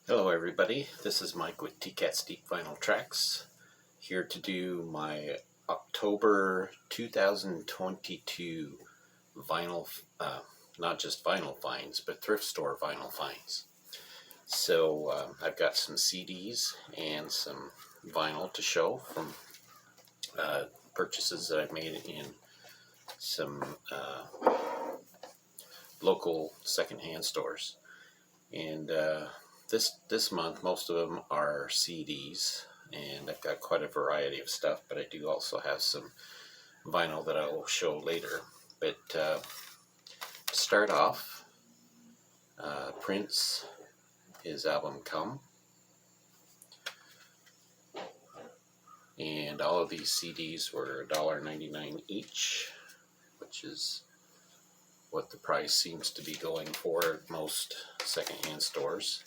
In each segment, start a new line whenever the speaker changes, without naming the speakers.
Hello everybody, this is Mike with TCAT's Deep Vinyl Tracks, here to do my October 2022 vinyl, not just vinyl finds, but thrift store vinyl finds. So I've got some CDs and some vinyl to show from purchases that I've made in some local secondhand stores. And this month, most of them are CDs, and I've got quite a variety of stuff, but I do also have some vinyl that I will show later. But to start off, Prince, his album Come, and all of these CDs were $1.99 each, which is what the price seems to be going for at most secondhand stores.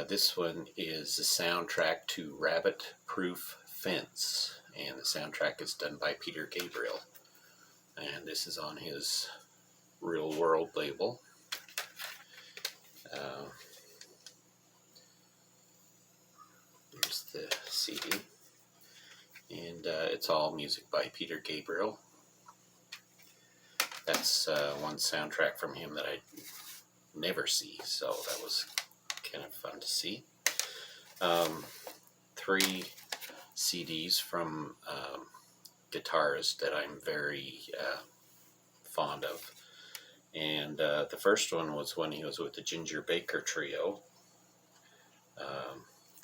This one is the soundtrack to Rabbit Proof Fence, and the soundtrack is done by Peter Gabriel, and this is on his Real World label. Here's the CD, and it's all music by Peter Gabriel. That's one soundtrack from him that I never see, so that was kind of fun to see. 3 CDs from guitarists that I'm very fond of. And the first one was when he was with the Ginger Baker Trio.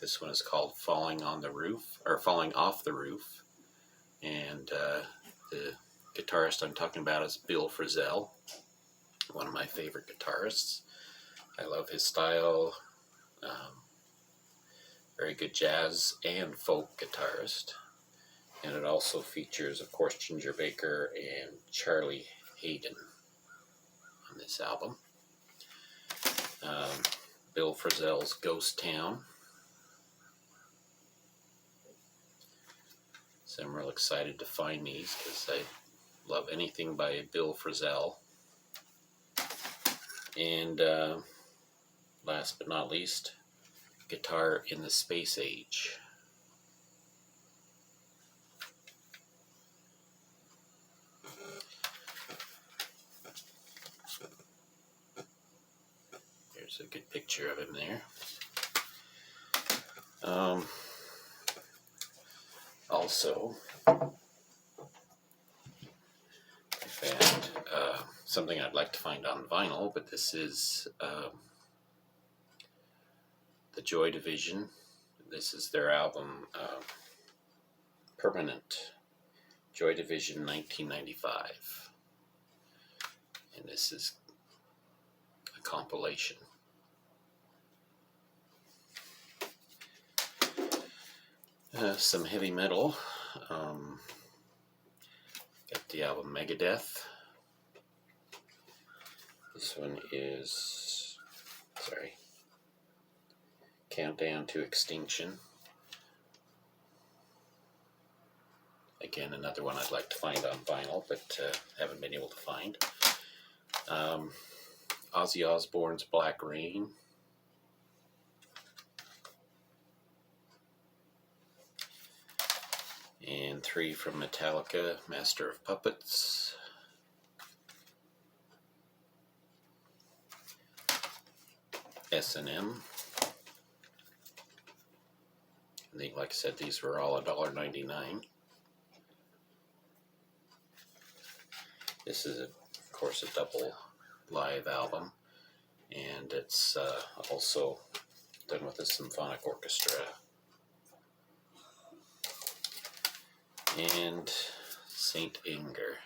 This one is called Falling Off the Roof. And the guitarist I'm talking about is Bill Frisell, one of my favorite guitarists. I love his style. Very good jazz and folk guitarist. And it also features, of course, Ginger Baker and Charlie Hayden on this album. Bill Frisell's Ghost Town. So I'm real excited to find these because I love anything by Bill Frisell. And last but not least, Guitar in the Space Age. There's a good picture of him there. Also, I found something I'd like to find on vinyl, but this is the Joy Division. This is their album Permanent, Joy Division 1995, and this is a compilation. Some heavy metal. Got the album Megadeth. This one is, Countdown to Extinction. Again, another one I'd like to find on vinyl, but haven't been able to find. Ozzy Osbourne's Black Rain. And 3 from Metallica, Master of Puppets. S&M. Like I said, these were all $1.99. This is, of course, a double live album, and it's also done with a symphonic orchestra. And Saint Anger.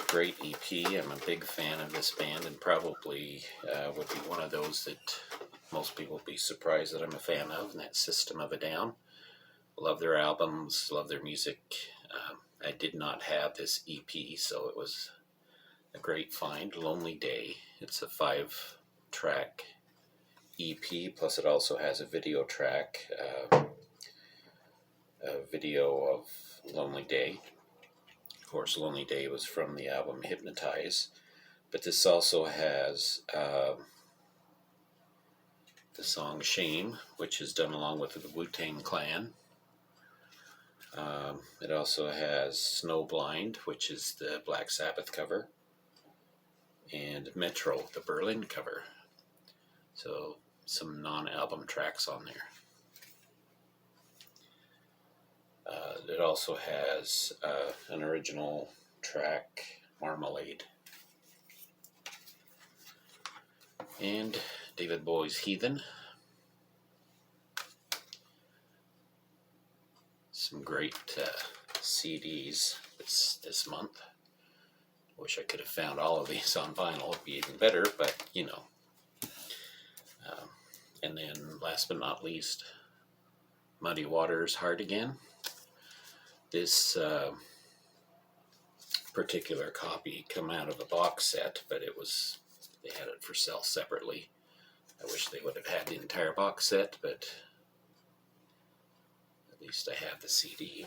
Great EP. I'm a big fan of this band, and probably would be one of those that most people would be surprised that I'm a fan of, and that's System of a Down. Love their albums, love their music. I did not have this EP, so it was a great find. Lonely Day. It's a 5-track EP, plus it also has a video track, a video of Lonely Day. Of course, Lonely Day was from the album Hypnotize, but this also has the song Shame, which is done along with the Wu-Tang Clan. It also has Snowblind, which is the Black Sabbath cover, and Metro, the Berlin cover. So some non-album tracks on there. It also has an original track, Marmalade, and David Bowie's Heathen. Some great CDs this month. Wish I could have found all of these on vinyl. It'd be even better, but you know. And then last but not least, Muddy Waters, Hard Again. This particular copy come out of a box set, but they had it for sale separately. I wish they would have had the entire box set, but at least I have the CD.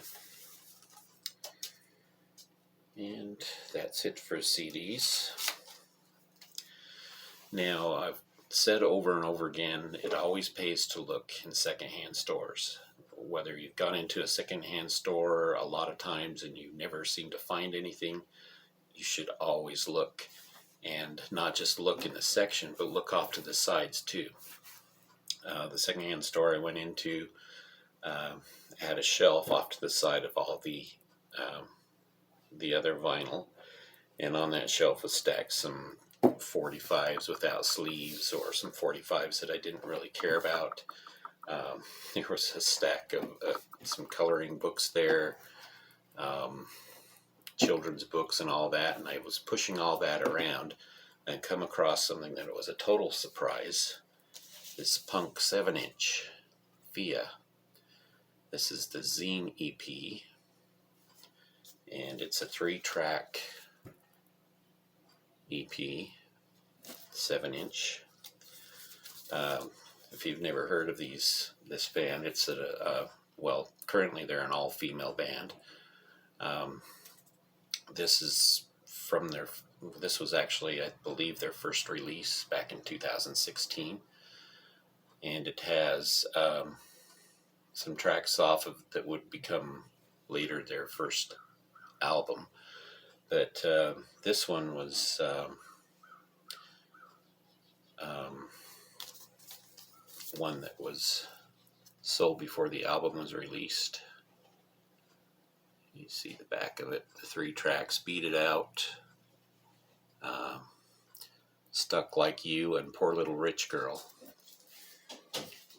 And that's it for CDs. Now, I've said over and over again, it always pays to look in secondhand stores. Whether you've gone into a secondhand store a lot of times and you never seem to find anything, you should always look. And not just look in the section, but look off to the sides too. The secondhand store I went into had a shelf off to the side of all the other vinyl, and on that shelf was stacked some 45s without sleeves, or some 45s that I didn't really care about. There was a stack of some coloring books there, children's books and all that, and I was pushing all that around and come across something that was a total surprise. This Punk 7-inch Via. This is the Zine EP, and it's a 3-track EP, 7-inch. If you've never heard of this band, it's well, currently they're an all-female band. This was actually, I believe, their first release back in 2016, and it has some tracks off of that would become later their first album. But this one was one that was sold before the album was released. You see the back of it, the 3 tracks, Beat It Out, Stuck Like You, and Poor Little Rich Girl.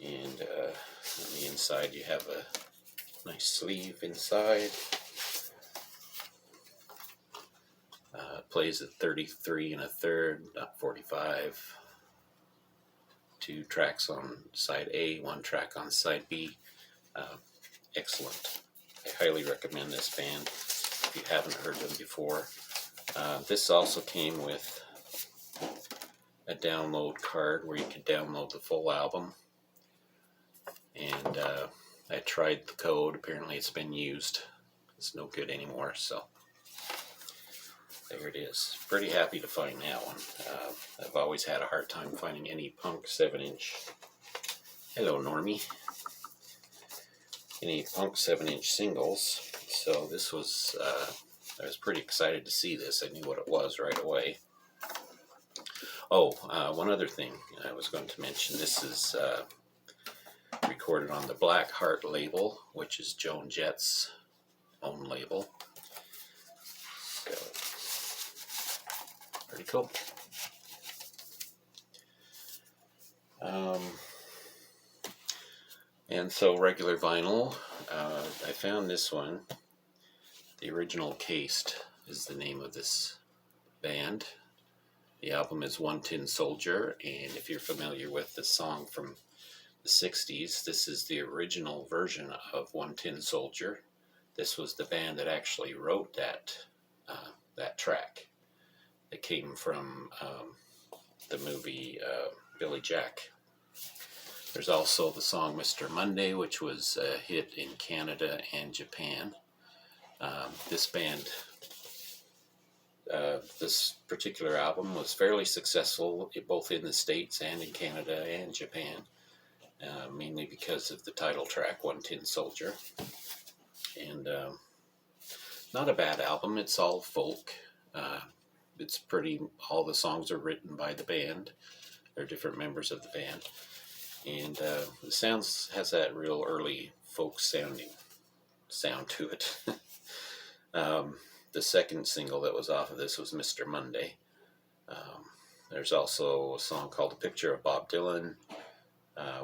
And on the inside you have a nice sleeve inside. Plays at 33 1/3, not 45. 2 tracks on side A, 1 track on side B. Excellent. I highly recommend this band if you haven't heard them before. This also came with a download card where you could download the full album. And I tried the code. Apparently it's been used. It's no good anymore, so there it is. Pretty happy to find that one. I've always had a hard time finding any Punk 7-inch. Hello, Normie. Any Punk 7-inch singles. So this was, I was pretty excited to see this. I knew what it was right away. Oh, one other thing I was going to mention. This is recorded on the Black Heart label, which is Joan Jett's own label. So, pretty cool. And so regular vinyl, I found this one. The Original Cased is the name of this band. The album is One Tin Soldier, and if you're familiar with the song from the 60s, this is the original version of One Tin Soldier. This was the band that actually wrote that track. It came from the movie Billy Jack. There's also the song Mr. Monday, which was a hit in Canada and Japan. This band, this particular album was fairly successful both in the States and in Canada and Japan, mainly because of the title track, One Tin Soldier. And not a bad album. It's all folk. It's pretty, all the songs are written by the band. They're different members of the band. And it has that real early folk sound to it. The second single that was off of this was Mr. Monday. There's also a song called A Picture of Bob Dylan,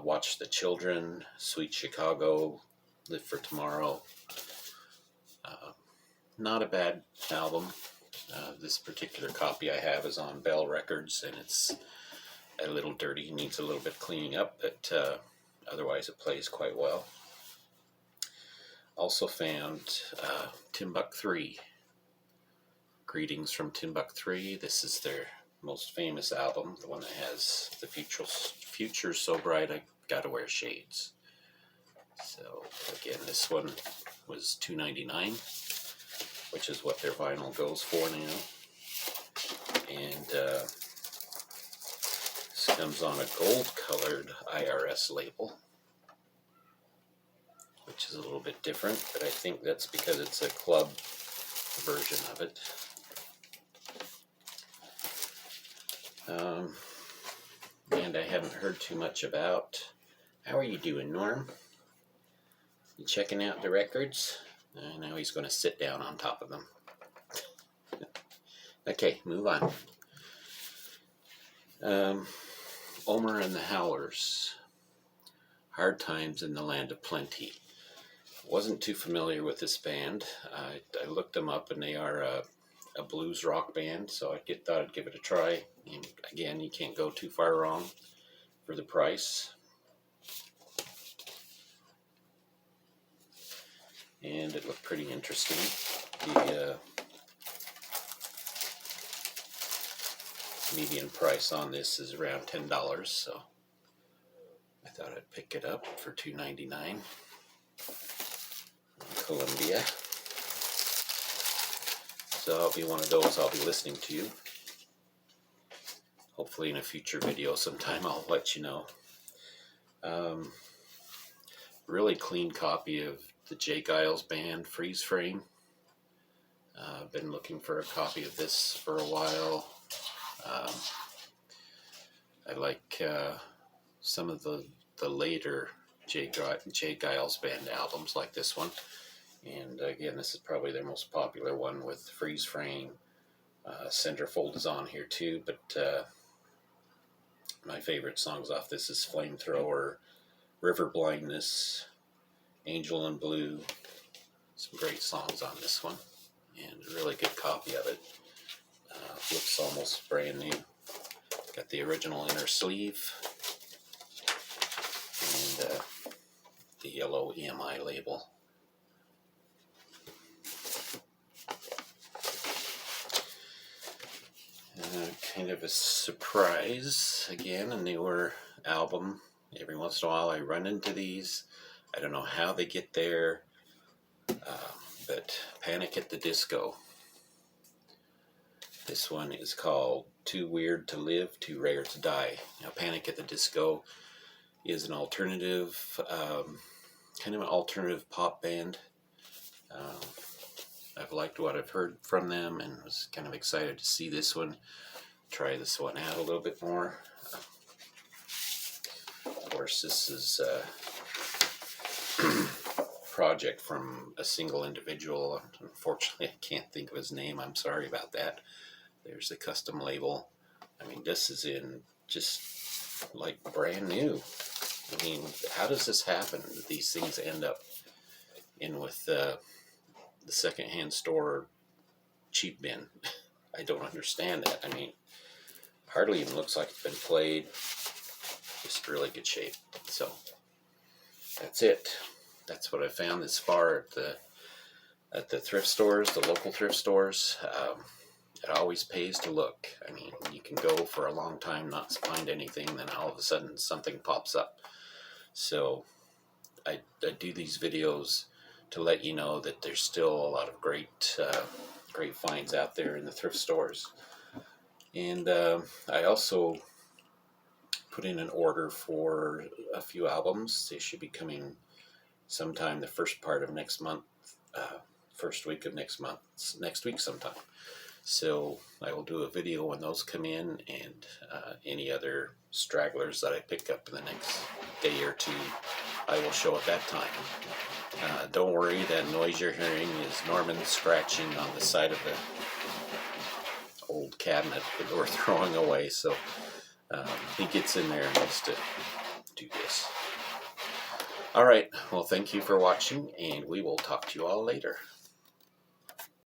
Watch the Children, Sweet Chicago, Live for Tomorrow. Not a bad album. This particular copy I have is on Bell Records, and it's a little dirty, needs a little bit cleaning up, but otherwise it plays quite well. Also found Timbuk 3. Greetings from Timbuk 3. This is their most famous album, the one that has the future so bright I gotta wear shades. So again, this one was $2.99, which is what their vinyl goes for now. And this comes on a gold-colored IRS label, which is a little bit different, but I think that's because it's a club version of it. And I haven't heard too much about. How are you doing, Norm? You checking out the records? Now he's going to sit down on top of them. Okay, move on. Omer and the Howlers. Hard Times in the Land of Plenty. Wasn't too familiar with this band. I looked them up, and they are a blues rock band, so I thought I'd give it a try. And again, you can't go too far wrong for the price. And it looked pretty interesting. The median price on this is around $10, so I thought I'd pick it up for $2.99. Columbia. So I'll be one of those I'll be listening to. Hopefully in a future video sometime I'll let you know. Really clean copy of the Jay Giles Band Freeze Frame. I've been looking for a copy of this for a while. I like some of the later Jay Giles Band albums, like this one. And again, this is probably their most popular one with Freeze Frame. Centerfold is on here too, but my favorite songs off this is Flamethrower, River Blindness, Angel in Blue. Some great songs on this one, and a really good copy of it. Looks almost brand new. Got the original inner sleeve and the yellow EMI label. Kind of a surprise, again, a newer album. Every once in a while I run into these. I don't know how they get there, but Panic at the Disco. This one is called Too Weird to Live, Too Rare to Die. Now, Panic at the Disco is an alternative, kind of an alternative pop band. I've liked what I've heard from them and was kind of excited to see this one. Try this one out a little bit more. Of course, this is a project from a single individual. Unfortunately, I can't think of his name. I'm sorry about that. There's the custom label. I mean, this is in just like brand new. I mean, how does this happen? These things end up in with the secondhand store cheap bin. I don't understand that. I mean, hardly even looks like it's been played. Just really good shape. So that's it. That's what I found this far at the thrift stores, the local thrift stores. it always pays to look. I mean, you can go for a long time not find anything, then all of a sudden something pops up. So I do these videos to let you know that there's still a lot of great finds out there in the thrift stores. And I also put in an order for a few albums. They should be coming sometime the first part of next month, first week of next month, next week sometime. So I will do a video when those come in, and any other stragglers that I pick up in the next day or two, I will show at that time. Don't worry, that noise you're hearing is Norman scratching on the side of the old cabinet that we're throwing away. So he gets in there and needs to do this. All right, well, thank you for watching, and we will talk to you all later.